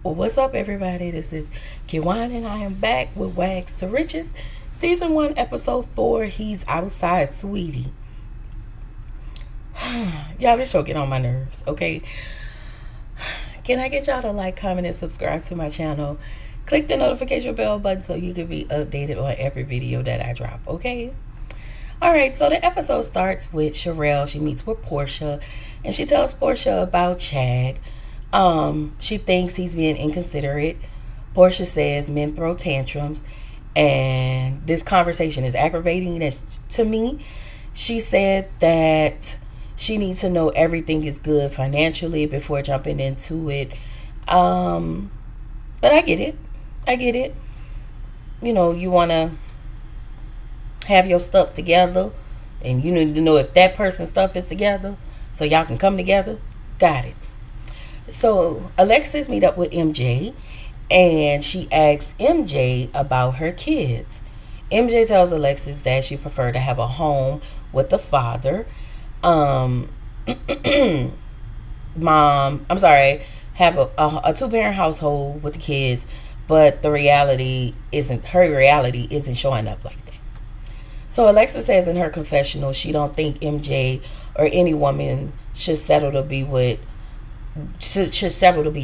Well, what's up, everybody? This is Kiwan, and I am back with W.A.G.s to Riches, Season 1, Episode 4. He's outside, sweetie. Y'all, this show get on my nerves, okay? Can I get y'all to like, comment, and subscribe to my channel? Click the notification bell button so you can be updated on every video that I drop, okay? Alright, so the episode starts with Sherelle. She meets with Portia, and she tells Portia about Chad. She thinks he's being inconsiderate. Portia says men throw tantrums, and this conversation is aggravating to me. She said that she needs to know everything is good financially before jumping into it. But I get it. You know, you want to have your stuff together, and you need to know if that person's stuff is together so y'all can come together. Got it. So Alexis meet up with MJ, and she asks MJ about her kids. MJ tells Alexis that she prefer to have a home with the father. Have a two-parent household with the kids, but her reality isn't showing up like that. So Alexis says in her confessional she don't think MJ or any woman should settle to be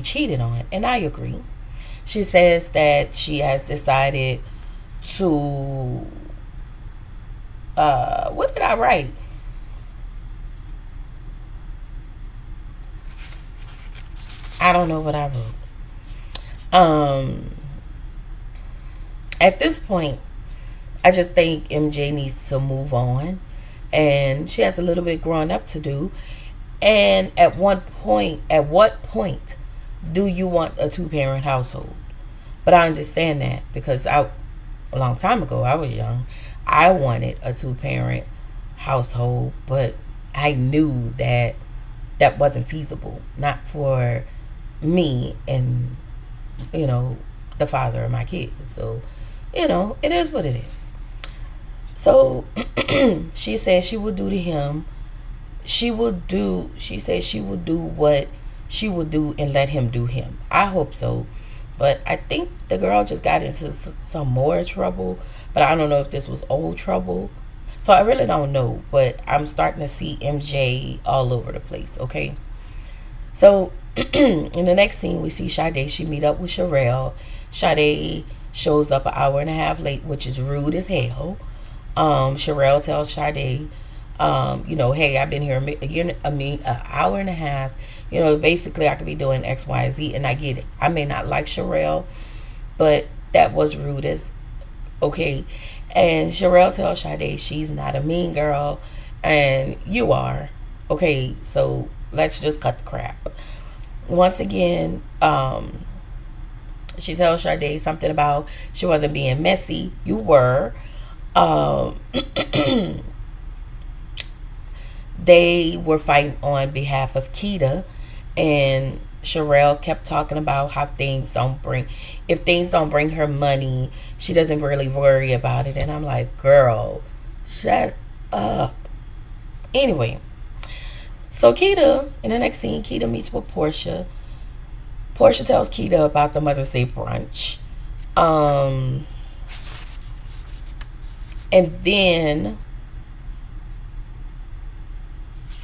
cheated on, and I agree. She says that she has decided to what did I write? I don't know what I wrote. At this point, I just think MJ needs to move on, and she has a little bit growing up to do. And at what point do you want a two-parent household? But I understand that because a long time ago, I was young. I wanted a two-parent household, but I knew that wasn't feasible. Not for me and, the father of my kids. So, it is what it is. So, she said she would do to him. She said she would do what she would do and let him do him. I hope so. But I think the girl just got into some more trouble. But I don't know if this was old trouble. So I really don't know. But I'm starting to see MJ all over the place, okay? So in the next scene, we see Sade. She meet up with Sherelle. Sade shows up an hour and a half late, which is rude as hell. Sherelle tells Sade, hey, I've been here an hour and a half. Basically I could be doing X, Y, Z, and I get it. I may not like Sherelle, but that was rude as okay. And Sherelle tells Sade she's not a mean girl, and you are. Okay, so let's just cut the crap. Once again, she tells Sade something about she wasn't being messy. You were. They were fighting on behalf of Keita, and Sherelle kept talking about how if things don't bring her money, she doesn't really worry about it. And I'm like, girl, shut up. Anyway, so Keita, in the next scene, Keita meets with Portia. Portia tells Keita about the Mother's Day brunch. And then,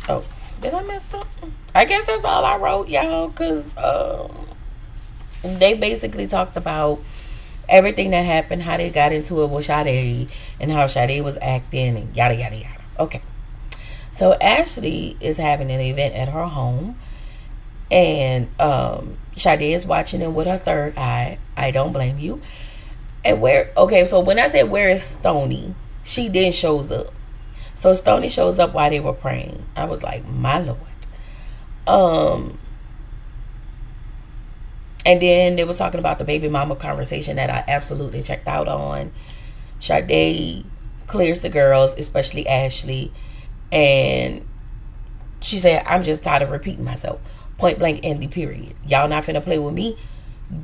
oh, did I miss something? I guess that's all I wrote, y'all, because they basically talked about everything that happened, how they got into it with Sade, and how Sade was acting, and yada, yada, yada. Okay. So Ashley is having an event at her home, and Sade is watching it with her third eye. I don't blame you. And so when I said where is Stoney, she then shows up. So Stoney shows up while they were praying. I was like, my Lord. And then they was talking about the baby mama conversation that I absolutely checked out on. Sade clears the girls, especially Ashley. And she said, I'm just tired of repeating myself. Point blank, Andy, period. Y'all not finna play with me.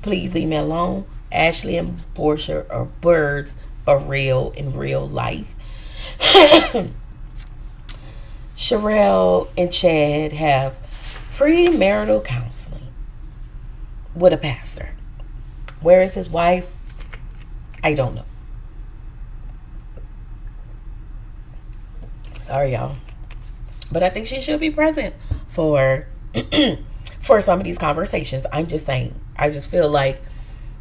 Please leave me alone. Ashley and Portia are birds for real in real life. Sherelle and Chad have premarital counseling. with a pastor. Where is his wife? I don't know. Sorry, y'all. But I think she should be present for for some of these conversations. I'm just saying. I just feel like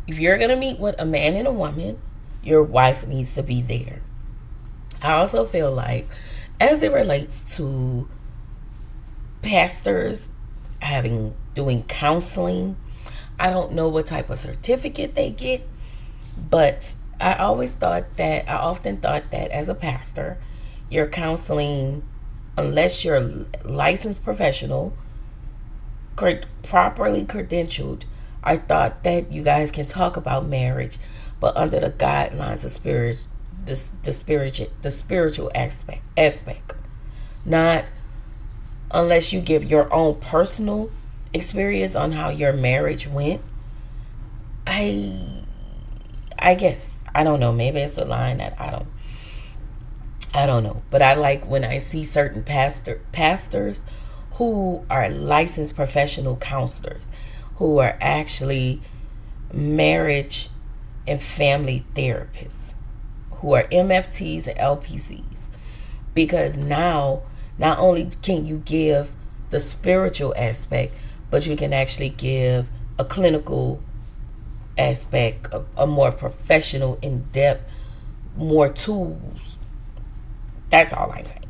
if you're going to meet with a man and a woman, your wife needs to be there. I also feel like, as it relates to pastors doing counseling, I don't know what type of certificate they get, but I often thought that as a pastor, your counseling, unless you're a licensed professional, properly credentialed, I thought that you guys can talk about marriage, but under the guidelines of the spiritual aspect, not unless you give your own personal experience on how your marriage went. I guess, I don't know, maybe it's a line that I don't know, but I like when I see certain pastors who are licensed professional counselors, who are actually marriage and family therapists, who are MFTs and LPCs, because now not only can you give the spiritual aspect, but you can actually give a clinical aspect, a more professional, in-depth, more tools. That's all I'm saying.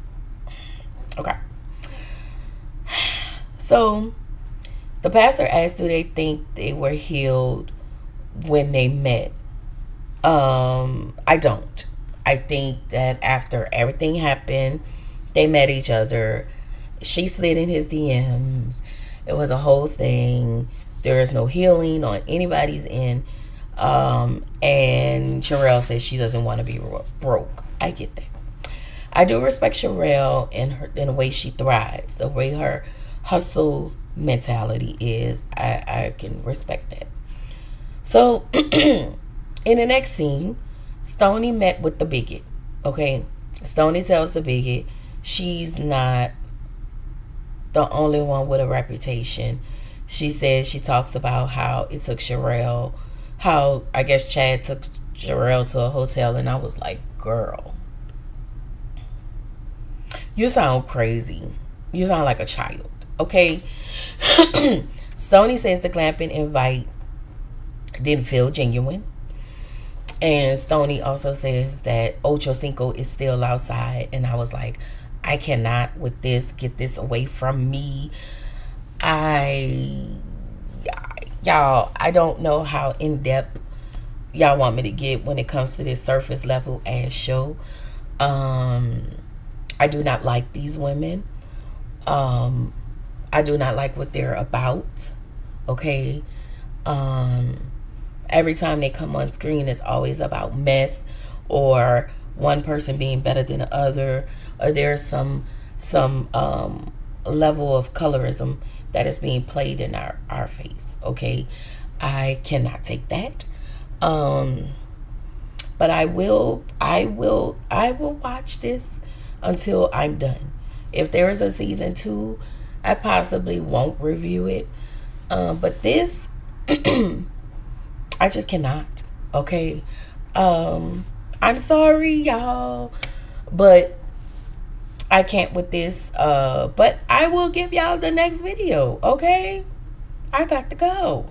Okay. So the pastor asked, do they think they were healed when they met? I don't. I think that after everything happened, they met each other. She slid in his DMs. It was a whole thing. There is no healing on anybody's end. And Sherelle says she doesn't want to be broke. I get that. I do respect Sherelle in the way she thrives, the way her hustle mentality is. I can respect that. So in the next scene, Stoney met with the bigot. Okay, Stoney tells the bigot she's not the only one with a reputation. She talks about how it took Sherelle, how I guess Chad took Sherelle to a hotel, and I was like, girl, you sound crazy. You sound like a child. Okay. Stoney says the glamping invite didn't feel genuine. And Stoney also says that Ocho Cinco is still outside. And I was like, I cannot with this. Get this away from me. Y'all, I don't know how in-depth y'all want me to get when it comes to this surface level ass show. I do not like these women. I do not like what they're about. Okay. Every time they come on screen, it's always about mess, or one person being better than the other, or there's some level of colorism that is being played in our face. Okay. I cannot take that. But I will watch this until I'm done. If there is a season 2, I possibly won't review it. But this, I just cannot. Okay. I'm sorry, y'all, but I can't with this. But I will give y'all the next video. Okay. I got to go.